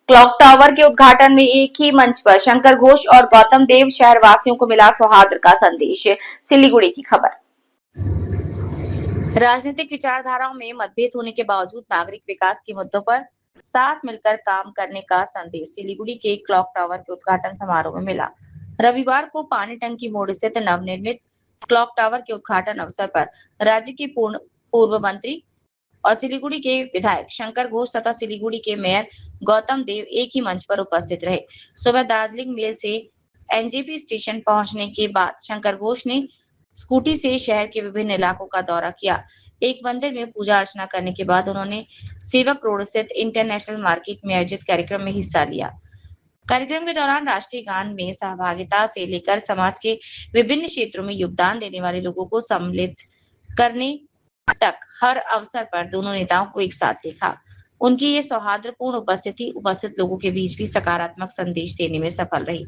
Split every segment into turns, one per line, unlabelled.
Clock tower के उद्घाटन में एक ही मंच पर शंकर घोष और गौतम देव, शहरवासियों को मिला सौहार्द का संदेश। सिलीगुड़ी की खबर। राजनीतिक विचारधाराओं में मतभेद होने के बावजूद नागरिक विकास के मुद्दों पर साथ मिलकर काम करने का संदेश सिलीगुड़ी के क्लॉक टावर के उद्घाटन समारोह में मिला। रविवार को पानी टंकी मोड़ स्थित नवनिर्मित क्लॉक टावर के उद्घाटन अवसर पर राज्य के पूर्व मंत्री और सिलीगुड़ी के विधायक शंकर घोष तथा सिलीगुड़ी के मेयर गौतम देव एक ही मंच पर उपस्थित रहे। सुबह दार्जिलिंग मेल से एनजेपी स्टेशन पहुंचने के बाद शंकर घोष ने स्कूटी से शहर के विभिन्न इलाकों का दौरा किया। एक मंदिर में पूजा अर्चना करने के बाद उन्होंने सेवक रोड स्थित इंटरनेशनल मार्केट में आयोजित कार्यक्रम में हिस्सा लिया। कार्यक्रम के दौरान राष्ट्रीय गान में सहभागिता से लेकर समाज के विभिन्न क्षेत्रों में योगदान देने वाले लोगों को सम्मिलित करने तक हर अवसर पर दोनों नेताओं को एक साथ देखा। उनकी ये सौहार्दपूर्ण उपस्थिति उपस्थित लोगों के बीच भी सकारात्मक संदेश देने में सफल रही।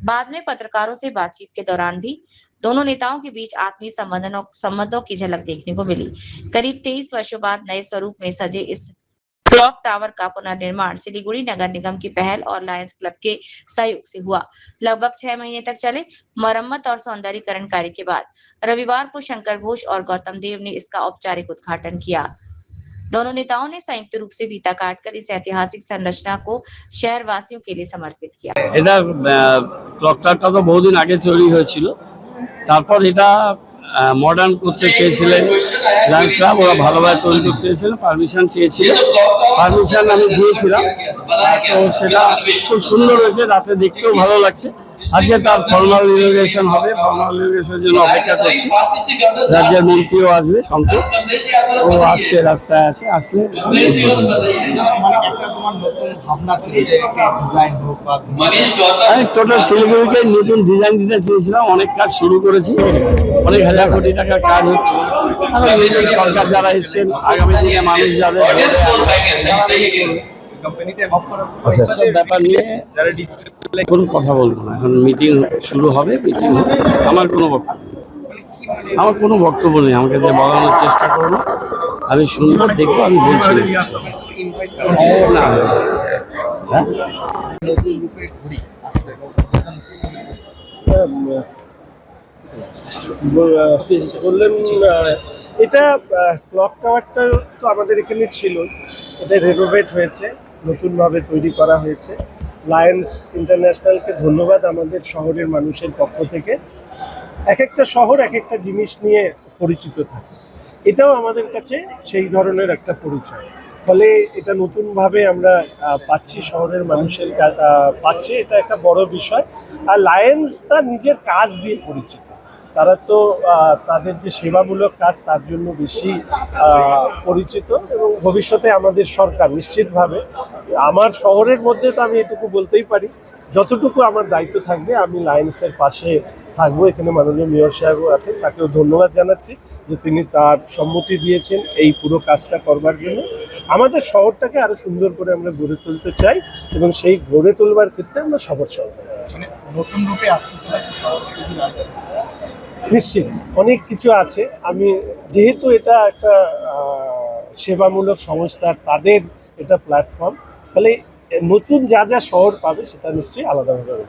बाद में पत्रकारों से बातचीत के दौरान भी दोनों नेताओं के बीच आत्मीय संबंधों की झलक देखने को मिली। करीब 23 वर्षों बाद नए स्वरूप में सजे इस क्लॉक टावर का पुनर्निर्माण सिलीगुड़ी नगर निगम की पहल और लायंस क्लब के सहयोग से हुआ। लगभग 6 महीने तक चले मरम्मत और सौंदर्यीकरण कार्य के बाद रविवार को शंकर घोष और गौतम देव ने इसका औपचारिक उद्घाटन किया। दोनों नेताओं ने संयुक्त रूप से फीता काटकर इस ऐतिहासिक संरचना को शहरवासियों के लिए समर्पित किया।
এটা ক্লক টাওয়ারটা তো বহুদিন আগে তৈরি হয়েছিল, তারপর এটা মডার্ন করতে চেয়েছিলেন লায়ন্স ক্লাব, ওরা ভালোভাবে তৈরি করতে চেয়েছিলেন, পারমিশন চেয়েছিল, পারমিশন আমি দিয়েছিলাম। তো সেটা খুব সুন্দর হয়েছে, রাতে দেখতেও ভালো লাগছে। আজকে তার ফর্মাল ইনোগ্রেশন হবে, ফর্মাল ইনোগ্রেশনের জন্য অপেক্ষা করছি। রাজ্যের মন্ত্রীও আসবে, সংসদ ও আসছে, রাস্তায় আছে, আসলে আমি টোটাল শিলিগুড়িকে নতুন ডিজাইন দিতে চেয়েছিলাম। অনেক কাজ শুরু করেছি, অনেক হাজার কোটি টাকার কাজ হচ্ছে। নতুন সরকার যারা এসছেন, আগামী দিনে মানুষ যাদের সব ব্যাপার নিয়ে কোনো কথা বলবো না। এখন মিটিং শুরু হবে, মিটিং আমার কোনো বক্তব্য নেই। আমাকে যে বলানোর চেষ্টা করবো, আমি সুন্দর দেখবো, আমি বলছি না।
বললেন এটা ক্লক টাওয়ারটা তো আমাদের এখানে ছিল, এটা রেনোভেট হয়েছে, নতুনভাবে তৈরি করা হয়েছে। লায়ন্স ইন্টারন্যাশনালকে ধন্যবাদ আমাদের শহরের মানুষের পক্ষ থেকে। এক একটা শহর এক একটা জিনিস নিয়ে পরিচিত থাকে, এটাও আমাদের কাছে সেই ধরনের একটা পরিচয়। ফলে এটা নতুনভাবে আমরা পাচ্ছি, শহরের মানুষের পাচ্ছে, এটা একটা বড় বিষয়। আর লায়ন্স তার নিজের কাজ দিয়ে পরিচিত, তারা তো তাদের যে সেবামূলক কাজ তার জন্য বেশি পরিচিত। এবং ভবিষ্যতে আমাদের সরকার নিশ্চিতভাবে, আমার শহরের মধ্যে তো আমি এটুকু বলতেই পারি, যতটুকু আমার দায়িত্ব থাকবে আমি লায়ন্সের পাশে থাকবো। এখানে মাননীয় মেয়র সাহেবও আছেন, তাকেও ধন্যবাদ জানাচ্ছি যে তিনি তার সম্মতি দিয়েছেন এই পুরো কাজটা করবার জন্য। আমাদের শহরটাকে আরো সুন্দর করে আমরা গড়ে তুলতে চাই এবং সেই গড়ে তোলবার ক্ষেত্রে আমরা সবার সহযোগিতা
নতুন রূপে আসতে চলেছে শহর।
নিশ্চিত অনেক কিছু আছে। আমি যেহেতু এটা একটা সেবামূলক সংস্থা, তাদের এটা প্ল্যাটফর্ম, ফলে নতুন যা যা শহর পাবে সেটা নিশ্চয়ই আলাদাভাবে।